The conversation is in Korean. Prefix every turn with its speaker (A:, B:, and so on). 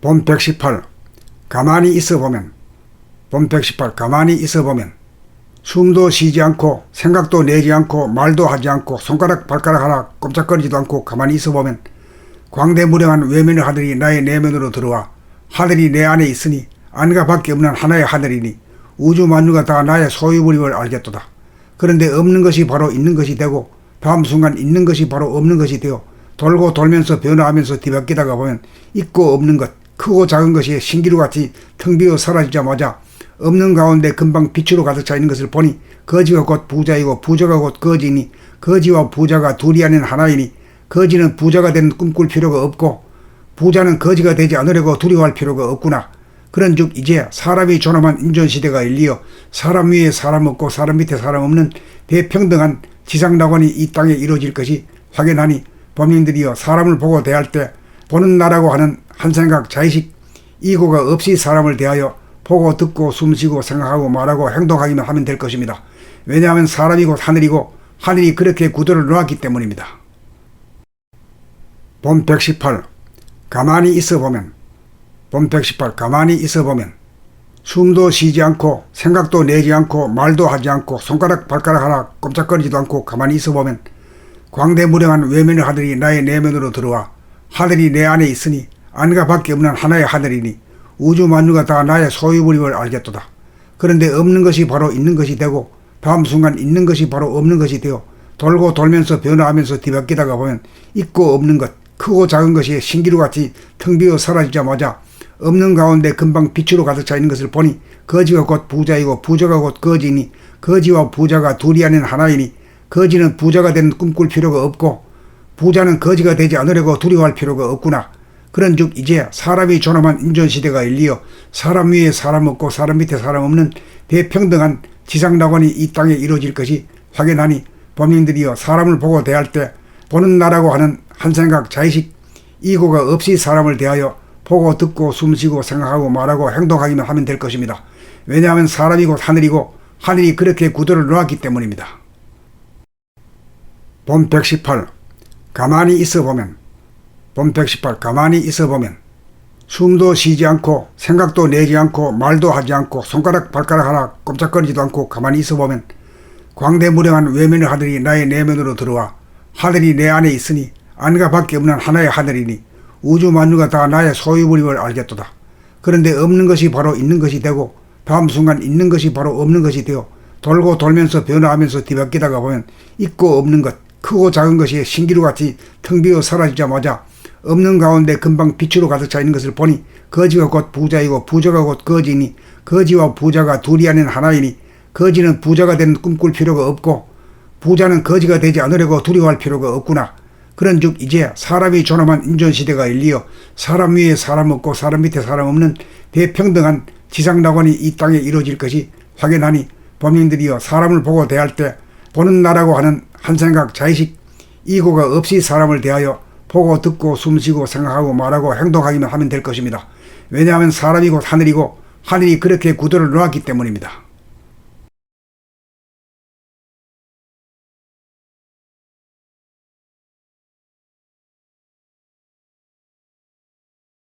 A: 본 118 가만히 있어보면 본 118 가만히 있어보면 숨도 쉬지 않고 생각도 내지 않고 말도 하지 않고 손가락 발가락 하나 꼼짝거리지도 않고 가만히 있어보면 광대무량한 외면의 하늘이 나의 내면으로 들어와 하늘이 내 안에 있으니 안과 밖에 없는 하나의 하늘이니 우주 만유가 다 나의 소유물임을 알겠도다. 그런데 없는 것이 바로 있는 것이 되고 다음 순간 있는 것이 바로 없는 것이 되어 돌고 돌면서 변화하면서 뒤바뀌다가 보면 있고 없는 것 크고 작은 것이 신기루같이 텅 비어 사라지자마자 없는 가운데 금방 빛으로 가득 차 있는 것을 보니 거지가 곧 부자이고 부자가 곧 거지이니 거지와 부자가 둘이 아닌 하나이니 거지는 부자가 되는 꿈꿀 필요가 없고 부자는 거지가 되지 않으려고 두려워할 필요가 없구나. 그런즉 이제 사람이 존엄한 인존시대가 일리어 사람 위에 사람 없고 사람 밑에 사람 없는 대평등한 지상낙원이 이 땅에 이루어질 것이 확연하니 범인들이여 사람을 보고 대할 때 보는 나라고 하는 한 생각 자의식 이고가 없이 사람을 대하여 보고 듣고 숨쉬고 생각하고 말하고 행동하기만 하면 될 것입니다. 왜냐하면 사람이 곧 하늘이고 하늘이 그렇게 구도를 놓았기 때문입니다. 본 118 가만히 있어보면 본 118 가만히 있어보면 숨도 쉬지 않고 생각도 내지 않고 말도 하지 않고 손가락 발가락 하나 꼼짝거리지도 않고 가만히 있어보면 광대무량한 외면의 하늘이 나의 내면으로 들어와 하늘이 내 안에 있으니 안과 밖에 없는 하나의 하늘이니 우주 만유가 다 나의 소유물임을 알겠도다. 그런데 없는 것이 바로 있는 것이 되고 다음 순간 있는 것이 바로 없는 것이 되어 돌고 돌면서 변화하면서 뒤바뀌다가 보면 있고 없는 것 크고 작은 것이 신기루같이 텅 비어 사라지자마자 없는 가운데 금방 빛으로 가득 차 있는 것을 보니 거지가 곧 부자이고 부자가 곧 거지이니 거지와 부자가 둘이 아닌 하나이니 거지는 부자가 되는 꿈꿀 필요가 없고 부자는 거지가 되지 않으려고 두려워할 필요가 없구나. 그런즉 이제 사람이 존엄한 인존시대가 일리어 사람 위에 사람 없고 사람 밑에 사람 없는 대평등한 지상낙원이 이 땅에 이루어질 것이 확연하니 범인들이여 사람을 보고 대할 때 보는 나라고 하는 한 생각 자의식 이고가 없이 사람을 대하여 보고 듣고 숨쉬고 생각하고 말하고 행동하기만 하면 될 것입니다. 왜냐하면 사람이 곧 하늘이고 하늘이 그렇게 구도를 놓았기 때문입니다. 본 118 가만히 있어보면 본 118 가만히 있어보면 숨도 쉬지 않고 생각도 내지 않고 말도 하지 않고 손가락 발가락 하나 꼼짝거리지도 않고 가만히 있어보면 광대무량한 외면의 하늘이 나의 내면으로 들어와 하늘이 내 안에 있으니 안과 밖에 없는 하나의 하늘이니 우주 만유가 다 나의 소유물임을 알겠도다. 그런데 없는 것이 바로 있는 것이 되고 다음 순간 있는 것이 바로 없는 것이 되어 돌고 돌면서 변화하면서 뒤바뀌다가 보면 있고 없는 것 크고 작은 것이 신기루같이 텅 비어 사라지자마자 없는 가운데 금방 빛으로 가득 차 있는 것을 보니 거지가 곧 부자이고 부자가 곧 거지이니 거지와 부자가 둘이 아닌 하나이니 거지는 부자가 되는 꿈꿀 필요가 없고 부자는 거지가 되지 않으려고 두려워할 필요가 없구나. 그런즉 이제 사람이 존엄한 인존시대가 일리어 사람 위에 사람 없고 사람 밑에 사람 없는 대평등한 지상낙원이 이 땅에 이루어질 것이 확연하니 범인들이여 사람을 보고 대할 때 보는 나라고 하는 한 생각 자의식 이고가 없이 사람을 대하여 보고 듣고 숨쉬고 생각하고 말하고 행동하기만 하면 될 것입니다. 왜냐하면 사람이 곧 하늘이고 하늘이 그렇게 구도를 놓았기 때문입니다.